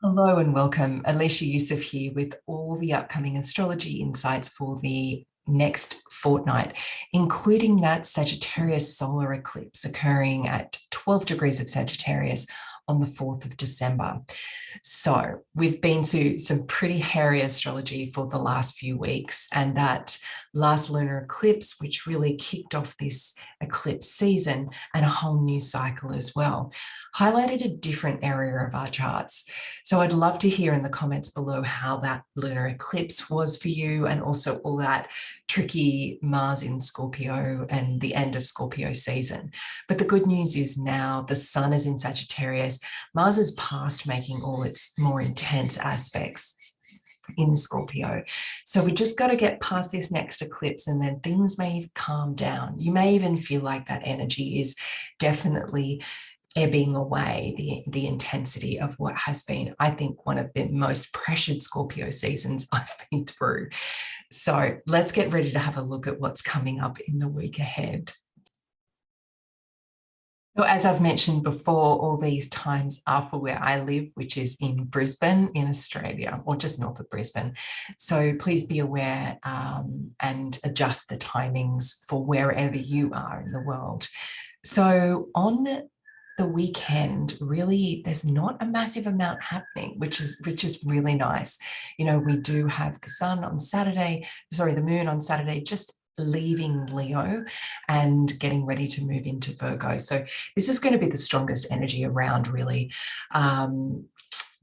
Hello and welcome. Alicia Yusuf here with all the upcoming astrology insights for the next fortnight, including that Sagittarius solar eclipse occurring at 12 degrees of Sagittarius on the 4th of December. So we've been to some pretty hairy astrology for the last few weeks, and that last lunar eclipse, which really kicked off this eclipse season and a whole new cycle as well, highlighted a different area of our charts. So I'd love to hear in the comments below how that lunar eclipse was for you, and also all that tricky Mars in Scorpio and the end of Scorpio season. But the good news is now the sun is in Sagittarius. Mars is past making all its more intense aspects in Scorpio. So we just got to get past this next eclipse and then things may calm down. You may even feel like that energy is definitely ebbing away, the intensity of what has been, I think, one of the most pressured Scorpio seasons I've been through. So let's get ready to have a look at what's coming up in the week ahead. So as I've mentioned before, all these times are for where I live, which is in Brisbane in Australia, or just north of Brisbane. So please be aware and adjust the timings for wherever you are in the world. So on the weekend, really, there's not a massive amount happening, which is really nice. You know, we do have the sun on Saturday, the moon on Saturday, just leaving Leo and getting ready to move into Virgo. So this is going to be the strongest energy around, really.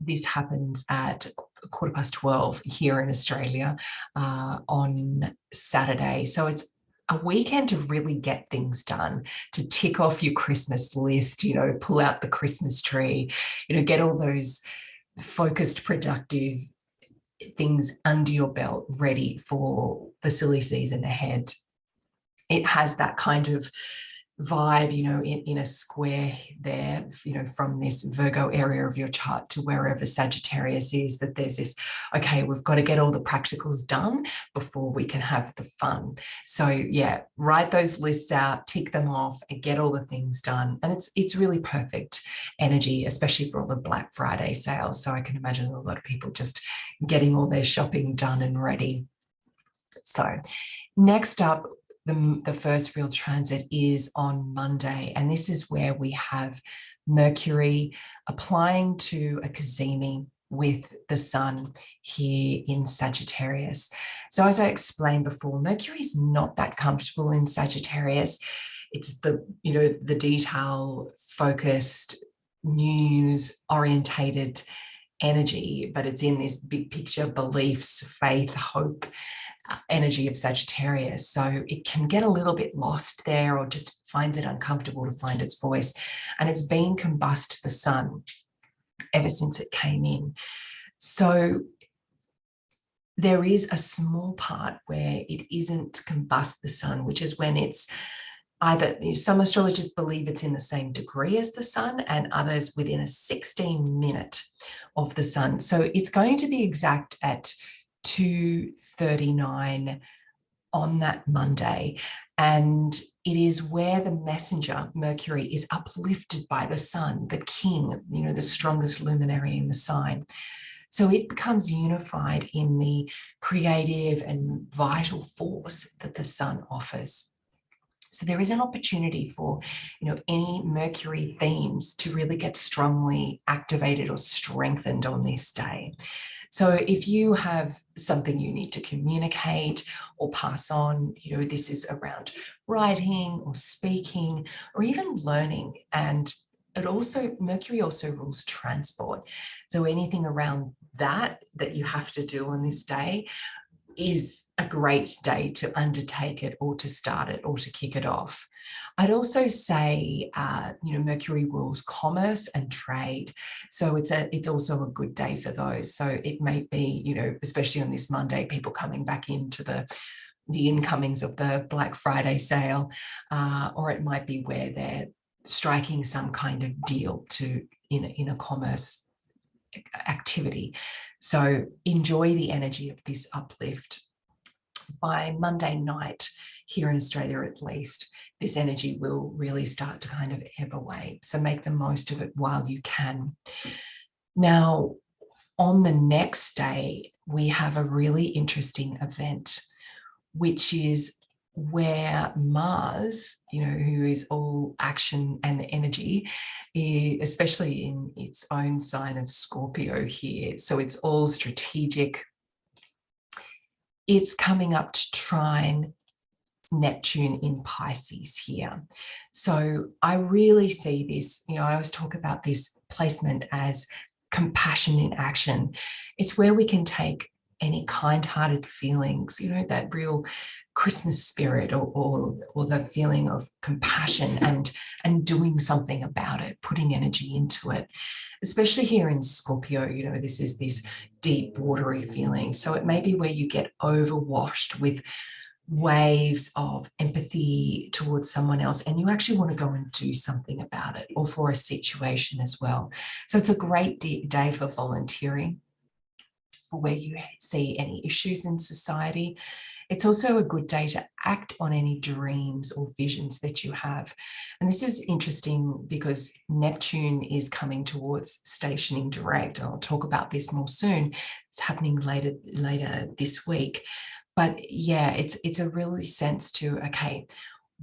This happens at 12:15 here in Australia on Saturday. So it's a weekend to really get things done, to tick off your Christmas list, you know, pull out the Christmas tree, you know, get all those focused, productive things under your belt ready for the silly season ahead. It has that kind of vibe, you know, in a square there, you know, from this Virgo area of your chart to wherever Sagittarius is, that there's this, okay, we've got to get all the practicals done before we can have the fun. So yeah, write those lists out, tick them off and get all the things done. And it's really perfect energy, especially for all the Black Friday sales. So I can imagine a lot of people just getting all their shopping done and ready. So next up, the first real transit is on Monday, and this is where we have Mercury applying to a cazimi with the sun here in Sagittarius. So as I explained before, Mercury is not that comfortable in Sagittarius. It's the, you know, the detail focused, news orientated energy, but it's in this big picture beliefs, faith, hope energy of Sagittarius. So it can get a little bit lost there, or just finds it uncomfortable to find its voice. And it's been combust the sun ever since it came in. So there is a small part where it isn't combust the sun, which is when it's either, some astrologers believe it's in the same degree as the sun, and others within a 16-minute of the sun. So it's going to be exact at 2:39 on that Monday, and it is where the messenger Mercury is uplifted by the sun, the king, you know, the strongest luminary in the sign. So it becomes unified in the creative and vital force that the sun offers. So there is an opportunity for, you know, any Mercury themes to really get strongly activated or strengthened on this day. So if you have something you need to communicate or pass on, you know, this is around writing or speaking or even learning. And Mercury also rules transport. So anything around that you have to do on this day is a great day to undertake it, or to start it, or to kick it off. I'd also say, you know, Mercury rules commerce and trade. So it's also a good day for those. So it may be, you know, especially on this Monday, people coming back into the incomings of the Black Friday sale, or it might be where they're striking some kind of deal in a commerce activity. So enjoy the energy of this uplift. By Monday night, here in Australia at least, this energy will really start to kind of ebb away. So make the most of it while you can. Now, on the next day, we have a really interesting event, which is where Mars, who is all action and energy, especially in its own sign of Scorpio here. So it's all strategic. It's coming up to trine Neptune in Pisces here. So I really see this, I always talk about this placement as compassion in action. It's where we can take any kind-hearted feelings, that real Christmas spirit or the feeling of compassion and doing something about it, putting energy into it. Especially here in Scorpio, this is this deep, watery feeling. So it may be where you get overwashed with waves of empathy towards someone else, and you actually want to go and do something about it, or for a situation as well. So it's a great day for volunteering, for where you see any issues in society. It's also a good day to act on any dreams or visions that you have. And this is interesting because Neptune is coming towards stationing direct. I'll talk about this more soon. It's happening later this week. But yeah, it's a really sense to, okay,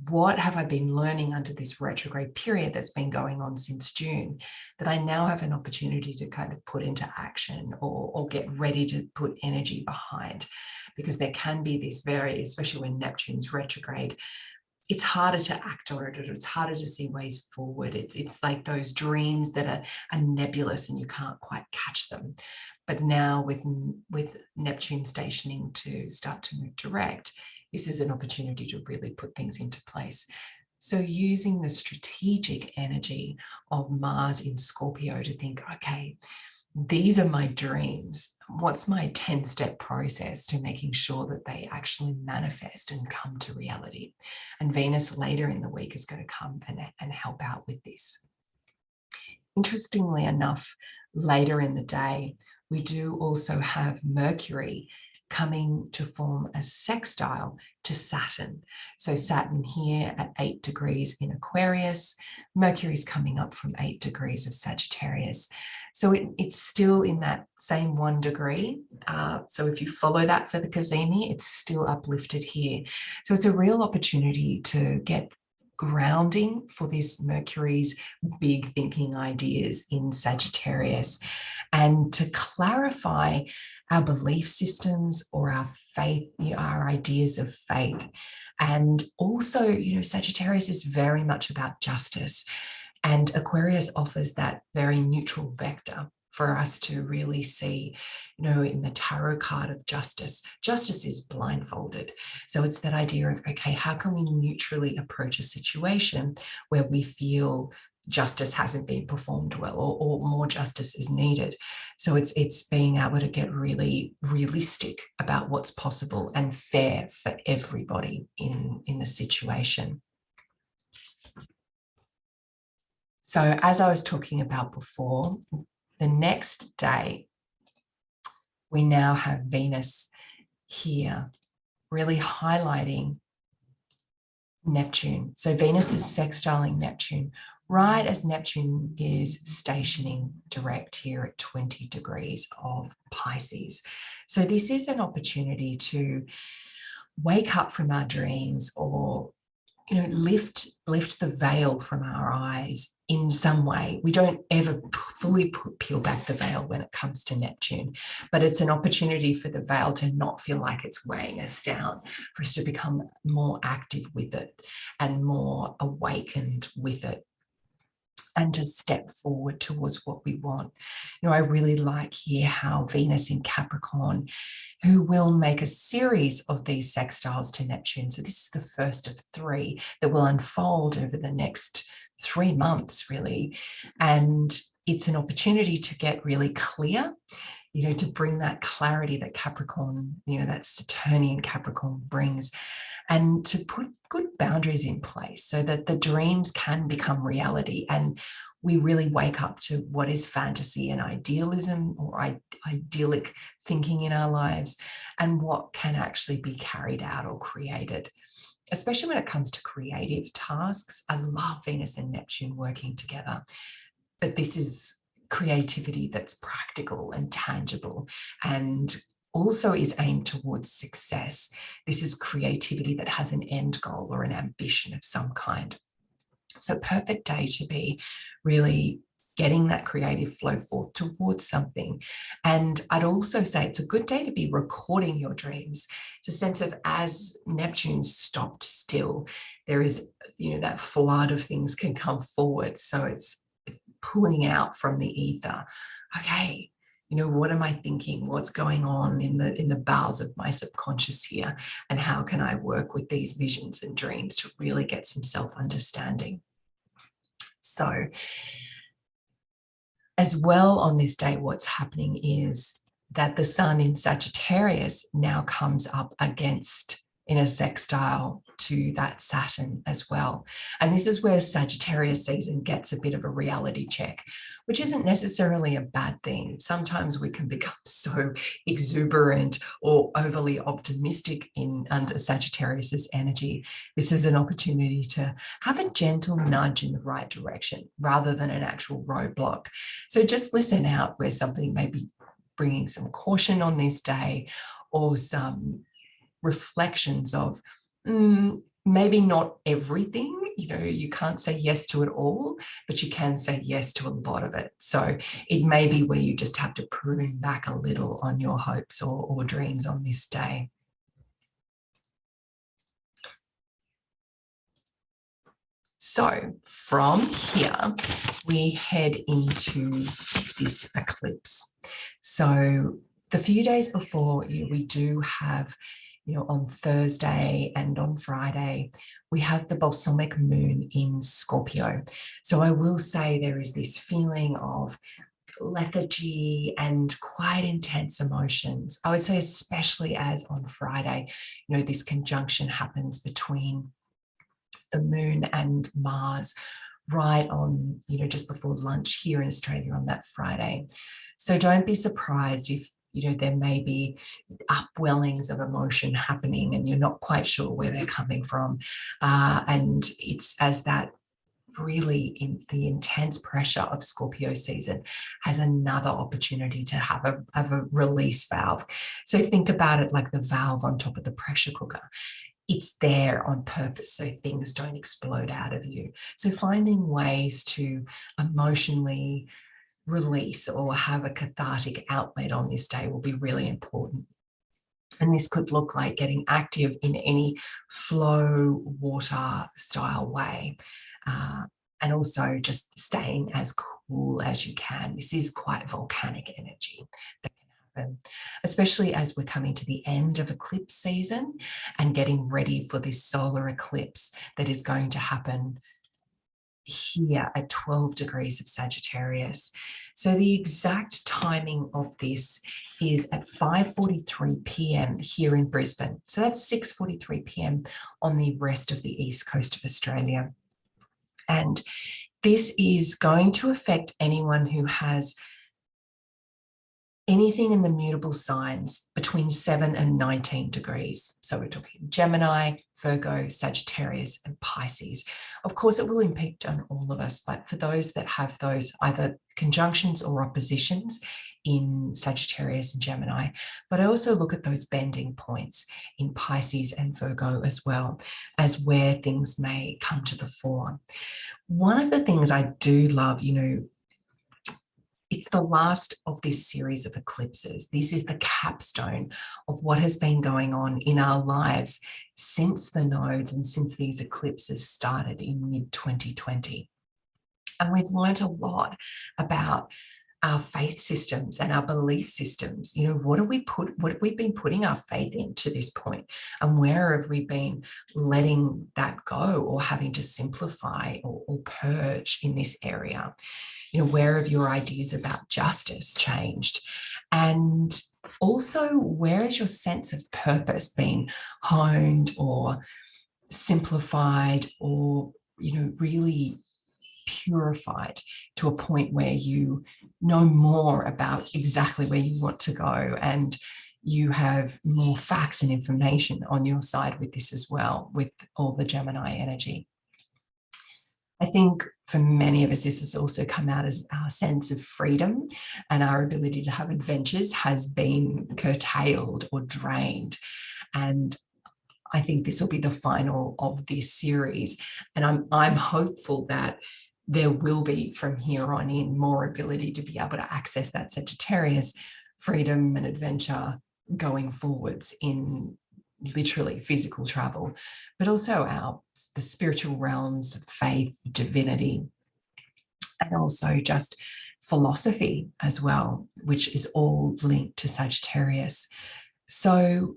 what have I been learning under this retrograde period that's been going on since June that I now have an opportunity to kind of put into action or get ready to put energy behind? Because there can be this especially when Neptune's retrograde, it's harder to act on it, or it's harder to see ways forward. It's like those dreams that are nebulous and you can't quite catch them. But now with Neptune stationing to start to move direct, this is an opportunity to really put things into place. So using the strategic energy of Mars in Scorpio to think, okay, these are my dreams. What's my 10-step process to making sure that they actually manifest and come to reality? And Venus later in the week is going to come and help out with this. Interestingly enough, later in the day, we do also have Mercury coming to form a sextile to Saturn. So Saturn here at 8 degrees in Aquarius, Mercury's coming up from 8 degrees of Sagittarius. So it's still in that same 1 degree. So if you follow that for the Cazimi, it's still uplifted here. So it's a real opportunity to get grounding for this Mercury's big thinking ideas in Sagittarius, and to clarify our belief systems or our faith, our ideas of faith. And also, Sagittarius is very much about justice, and Aquarius offers that very neutral vector for us to really see, in the tarot card of justice. Justice is blindfolded. So it's that idea of, okay, how can we neutrally approach a situation where we feel justice hasn't been performed well, or more justice is needed? So it's being able to get really realistic about what's possible and fair for everybody in the situation. So as I was talking about before, the next day, we now have Venus here, really highlighting Neptune. So Venus is sextiling Neptune right as Neptune is stationing direct here at 20 degrees of Pisces. So this is an opportunity to wake up from our dreams, or lift the veil from our eyes in some way. We don't ever fully peel back the veil when it comes to Neptune, but it's an opportunity for the veil to not feel like it's weighing us down, for us to become more active with it and more awakened with it, and to step forward towards what we want. I really like here how Venus in Capricorn, who will make a series of these sextiles to Neptune. So this is the first of 3 that will unfold over the next 3 months, really. And it's an opportunity to get really clear, to bring that clarity that Capricorn, that Saturnian Capricorn brings, and to put good boundaries in place so that the dreams can become reality, and we really wake up to what is fantasy and idealism, or idyllic thinking in our lives, and what can actually be carried out or created. Especially when it comes to creative tasks, I love Venus and Neptune working together. But this is creativity that's practical and tangible, and also is aimed towards success. This is creativity that has an end goal or an ambition of some kind. So perfect day to be really getting that creative flow forth towards something. And I'd also say it's a good day to be recording your dreams. It's a sense of, as Neptune stopped still, there is, that flood of things can come forward. So it's pulling out from the ether. Okay, what am I thinking? What's going on in the bowels of my subconscious here? And how can I work with these visions and dreams to really get some self-understanding? So as well, on this day, what's happening is that the sun in Sagittarius now comes up against, in a sextile to that Saturn as well. And this is where Sagittarius season gets a bit of a reality check, which isn't necessarily a bad thing. Sometimes we can become so exuberant or overly optimistic under Sagittarius's energy. This is an opportunity to have a gentle nudge in the right direction rather than an actual roadblock. So just listen out where something may be bringing some caution on this day, or some reflections of maybe not everything. You can't say yes to it all, but you can say yes to a lot of it. So it may be where you just have to prune back a little on your hopes or dreams on this day. So from here, we head into this eclipse. So the few days before, we do have, on Thursday and on Friday, we have the balsamic moon in Scorpio. So I will say there is this feeling of lethargy and quite intense emotions. I would say especially as on Friday, this conjunction happens between the moon and Mars right on, just before lunch here in Australia on that Friday. So don't be surprised if, there may be upwellings of emotion happening and you're not quite sure where they're coming from. And it's as that really the intense pressure of Scorpio season has another opportunity to have a release valve. So think about it like the valve on top of the pressure cooker. It's there on purpose so things don't explode out of you. So finding ways to emotionally release or have a cathartic outlet on this day will be really important. And this could look like getting active in any flow water style way. And also just staying as cool as you can. This is quite volcanic energy that can happen, especially as we're coming to the end of eclipse season and getting ready for this solar eclipse that is going to happen here at 12 degrees of Sagittarius. So the exact timing of this is at 5:43 p.m. here in Brisbane. So that's 6:43 p.m. on the rest of the east coast of Australia. And this is going to affect anyone who has anything in the mutable signs between 7 and 19 degrees. So we're talking Gemini, Virgo, Sagittarius, and Pisces. Of course, it will impact on all of us, but for those that have those either conjunctions or oppositions in Sagittarius and Gemini, but I also look at those bending points in Pisces and Virgo as well as where things may come to the fore. One of the things I do love, it's the last of this series of eclipses. This is the capstone of what has been going on in our lives since the nodes and since these eclipses started in mid-2020. And we've learned a lot about our faith systems and our belief systems. What have we been putting our faith in to this point? And where have we been letting that go or having to simplify or purge in this area? Where have your ideas about justice changed? And also, where has your sense of purpose been honed or simplified or, really purified to a point where you know more about exactly where you want to go and you have more facts and information on your side with this as well, with all the Gemini energy. I think for many of us, this has also come out as our sense of freedom, and our ability to have adventures has been curtailed or drained. And I think this will be the final of this series. And I'm hopeful that there will be from here on in more ability to be able to access that Sagittarius freedom and adventure going forwards in literally physical travel, but also the spiritual realms, faith, divinity, and also just philosophy as well, which is all linked to Sagittarius. So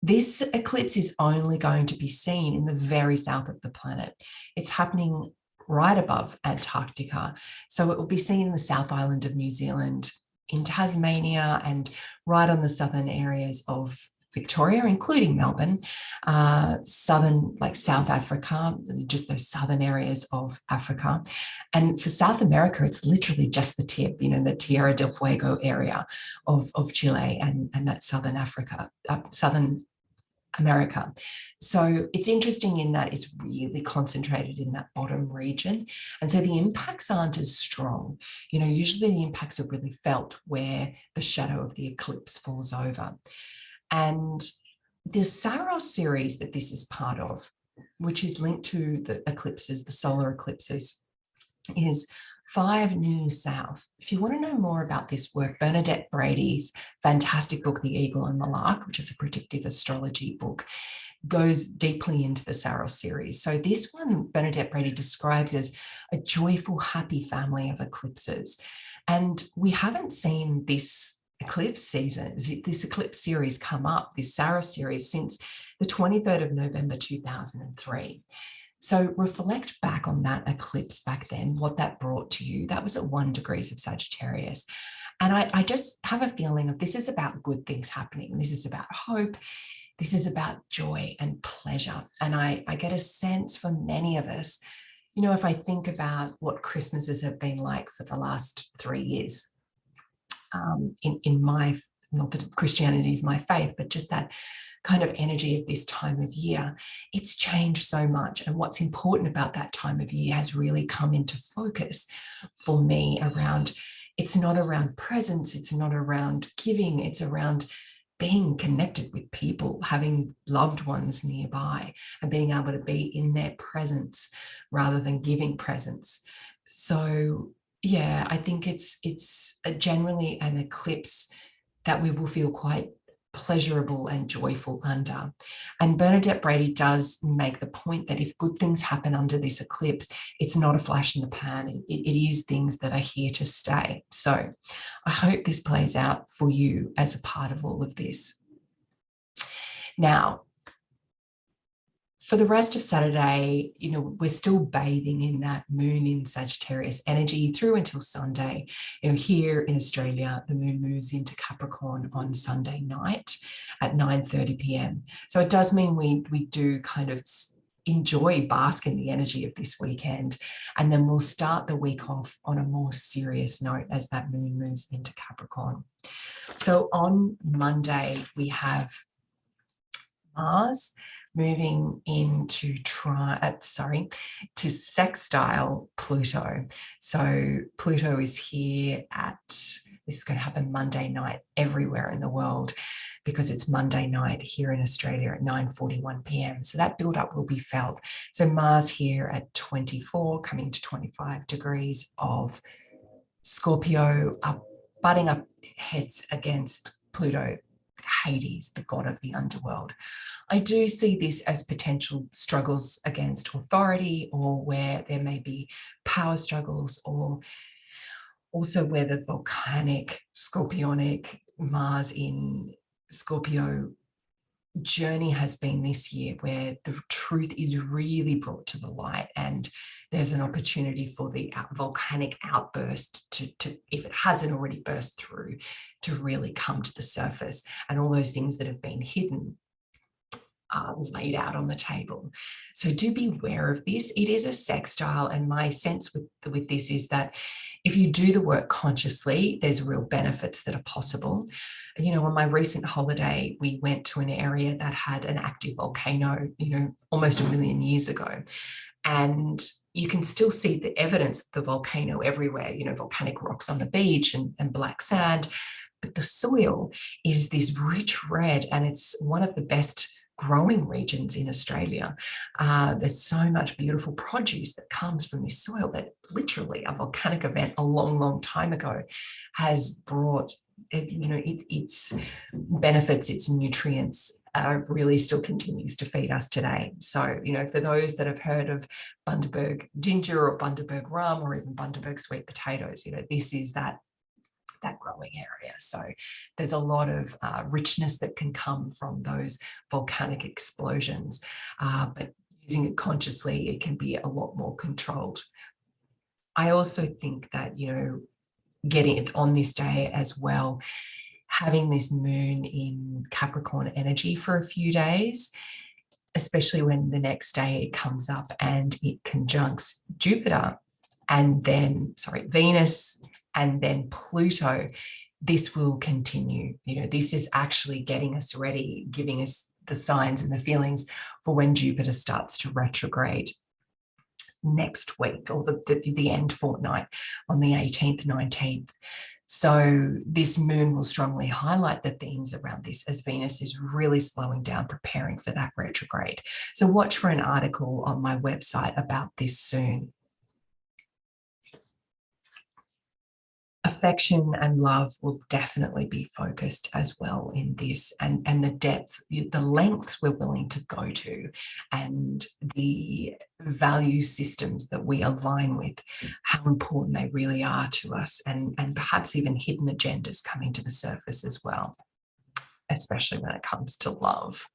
this eclipse is only going to be seen in the very south of the planet. It's happening right above Antarctica. So it will be seen in the South Island of New Zealand, in Tasmania, and right on the southern areas of Victoria, including Melbourne, southern, like South Africa, just those southern areas of Africa. And for South America, it's literally just the tip, the Tierra del Fuego area of Chile and that southern Africa, southern America. So it's interesting in that it's really concentrated in that bottom region. And so the impacts aren't as strong. Usually the impacts are really felt where the shadow of the eclipse falls over. And the Saros series that this is part of, which is linked to the eclipses, the solar eclipses, is 5 New South. If you want to know more about this work, Bernadette Brady's fantastic book, The Eagle and the Lark, which is a predictive astrology book, goes deeply into the Saros series. So this one, Bernadette Brady describes as a joyful, happy family of eclipses. And we haven't seen this eclipse season, this eclipse series come up, this Saros series, since the 23rd of November 2003. So reflect back on that eclipse back then, what that brought to you. That was at 1 degrees of Sagittarius. And I just have a feeling of this is about good things happening. This is about hope. This is about joy and pleasure. And I get a sense for many of us, if I think about what Christmases have been like for the last 3 years, in my, not that Christianity is my faith, but just that kind of energy of this time of year, it's changed so much. And what's important about that time of year has really come into focus for me around, it's not around presents, it's not around giving, it's around being connected with people, having loved ones nearby and being able to be in their presence rather than giving presents. So yeah, I think it's generally an eclipse that we will feel quite pleasurable and joyful under. And Bernadette Brady does make the point that if good things happen under this eclipse, it's not a flash in the pan. It is things that are here to stay. So I hope this plays out for you as a part of all of this. Now, for the rest of Saturday, we're still bathing in that moon in Sagittarius energy through until Sunday. Here in Australia, the moon moves into Capricorn on Sunday night at 9:30 p.m. So it does mean we do kind of bask in the energy of this weekend. And then we'll start the week off on a more serious note as that moon moves into Capricorn. So on Monday, we have Mars moving into to sextile Pluto. So Pluto is here this is going to happen Monday night everywhere in the world because it's Monday night here in Australia at 9:41 p.m. So that build-up will be felt. So Mars here at 24, coming to 25 degrees of Scorpio, butting up heads against Pluto, Hades, the god of the underworld. I do see this as potential struggles against authority, or where there may be power struggles, or also where the volcanic, scorpionic Mars in Scorpio journey has been this year, where the truth is really brought to the light and there's an opportunity for the volcanic outburst to, if it hasn't already burst through, to really come to the surface, and all those things that have been hidden are laid out on the table. So do be aware of this. It is a sextile, and my sense with this is that if you do the work consciously, there's real benefits that are possible. On my recent holiday, we went to an area that had an active volcano, almost 1 million years ago. And, you can still see the evidence of the volcano everywhere, volcanic rocks on the beach and black sand. But the soil is this rich red, and it's one of the best growing regions in Australia. There's so much beautiful produce that comes from this soil that literally a volcanic event a long, long time ago has brought, its benefits, its nutrients really still continues to feed us today. So, for those that have heard of Bundaberg ginger or Bundaberg rum or even Bundaberg sweet potatoes, this is that growing area. So there's a lot of richness that can come from those volcanic explosions, but using it consciously, it can be a lot more controlled. I also think that, getting it on this day as well, having this moon in Capricorn energy for a few days, especially when the next day it comes up and it conjuncts Jupiter and then, Venus and then Pluto, this will continue. This is actually getting us ready, giving us the signs and the feelings for when Jupiter starts to retrograde next week, or the end fortnight on the 18th, 19th. So this moon will strongly highlight the themes around this as Venus is really slowing down, preparing for that retrograde. So watch for an article on my website about this soon. Affection and love will definitely be focused as well in this, and the depth, the lengths we're willing to go to, and the value systems that we align with, how important they really are to us, and perhaps even hidden agendas coming to the surface as well, especially when it comes to love.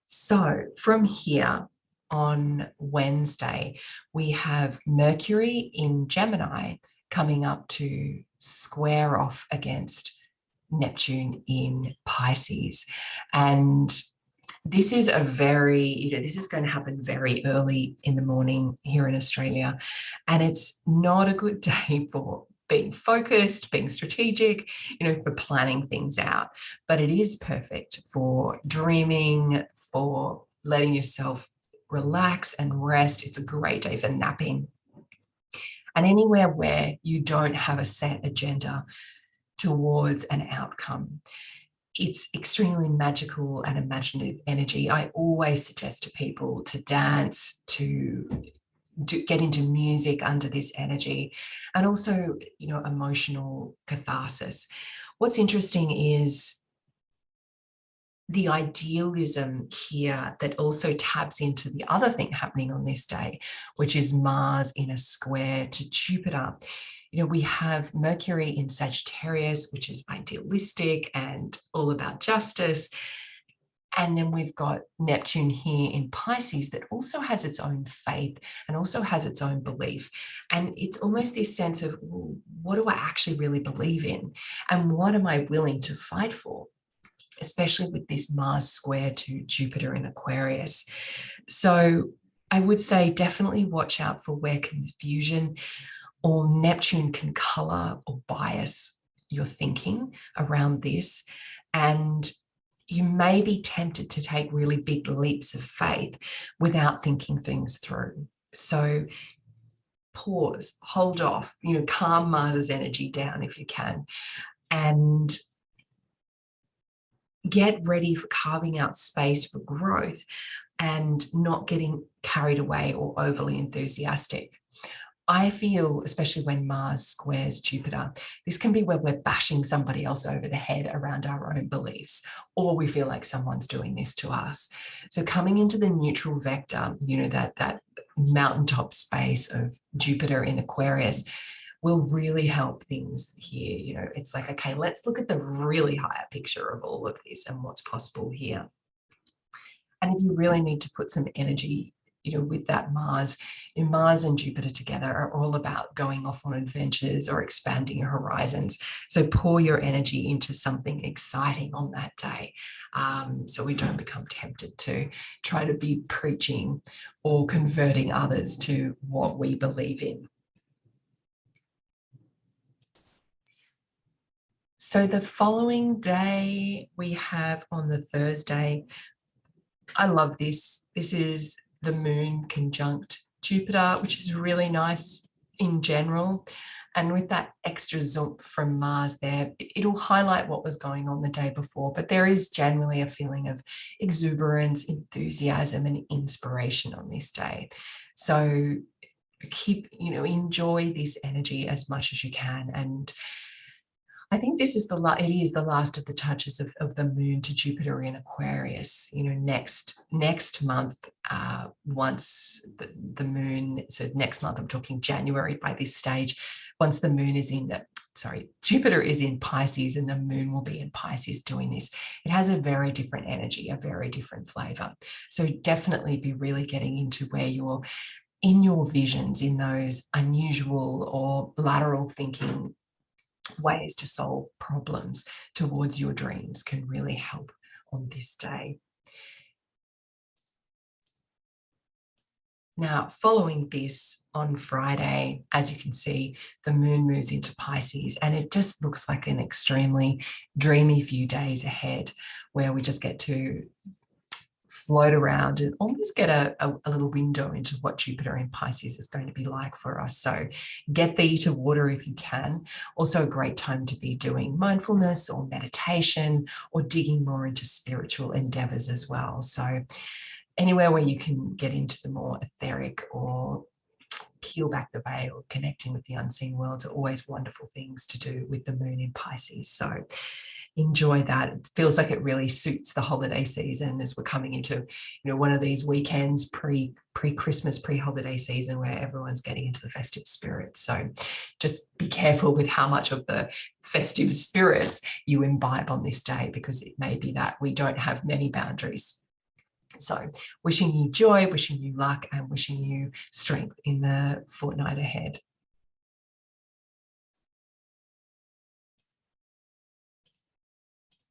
So from here on Wednesday, we have Mercury in Gemini coming up to square off against Neptune in Pisces. And this is this is going to happen very early in the morning here in Australia. And it's not a good day for being focused, being strategic, for planning things out. But it is perfect for dreaming, for letting yourself relax and rest. It's a great day for napping. And anywhere where you don't have a set agenda towards an outcome, it's extremely magical and imaginative energy. I always suggest to people to dance, to get into music under this energy, and also, emotional catharsis. What's interesting is the idealism here that also taps into the other thing happening on this day, which is Mars in a square to Jupiter. We have Mercury in Sagittarius, which is idealistic and all about justice. And then we've got Neptune here in Pisces that also has its own faith and also has its own belief. And it's almost this sense of, well, what do I actually really believe in? And what am I willing to fight for? Especially with this Mars square to Jupiter in Aquarius. So I would say definitely watch out for where confusion or Neptune can color or bias your thinking around this. And you may be tempted to take really big leaps of faith without thinking things through. So pause, hold off, calm Mars's energy down if you can, and get ready for carving out space for growth and not getting carried away or overly enthusiastic. I feel, especially when Mars squares Jupiter, this can be where we're bashing somebody else over the head around our own beliefs, or we feel like someone's doing this to us. So coming into the neutral vector, that mountaintop space of Jupiter in Aquarius will really help things here. It's like, okay, let's look at the really higher picture of all of this and what's possible here. And if you really need to put some energy, with that Mars and Jupiter together are all about going off on adventures or expanding your horizons. So pour your energy into something exciting on that day, so we don't become tempted to try to be preaching or converting others to what we believe in. So the following day we have on the Thursday, I love this. This is the moon conjunct Jupiter, which is really nice in general. And with that extra zoom from Mars there, it'll highlight what was going on the day before. But there is generally a feeling of exuberance, enthusiasm, and inspiration on this day. So enjoy this energy as much as you can. And I think this is it is the last of the touches of the moon to Jupiter in Aquarius. Next month, once the moon, so next month, I'm talking January by this stage, once the moon is Jupiter is in Pisces and the moon will be in Pisces doing this. It has a very different energy, a very different flavor. So definitely be really getting into where you're in your visions, in those unusual or lateral thinking ways to solve problems towards your dreams can really help on this day. Now, following this on Friday, as you can see, the moon moves into Pisces, and it just looks like an extremely dreamy few days ahead where we just get to float around and almost get a little window into what Jupiter in Pisces is going to be like for us. So get the to water if you can. Also a great time to be doing mindfulness or meditation or digging more into spiritual endeavors as well. So anywhere where you can get into the more etheric or peel back the veil, connecting with the unseen worlds are always wonderful things to do with the moon in Pisces. So enjoy that. It feels like it really suits the holiday season as we're coming into, one of these weekends pre-Christmas, pre-holiday season where everyone's getting into the festive spirit. So just be careful with how much of the festive spirits you imbibe on this day, because it may be that we don't have many boundaries. So wishing you joy, wishing you luck, and wishing you strength in the fortnight ahead.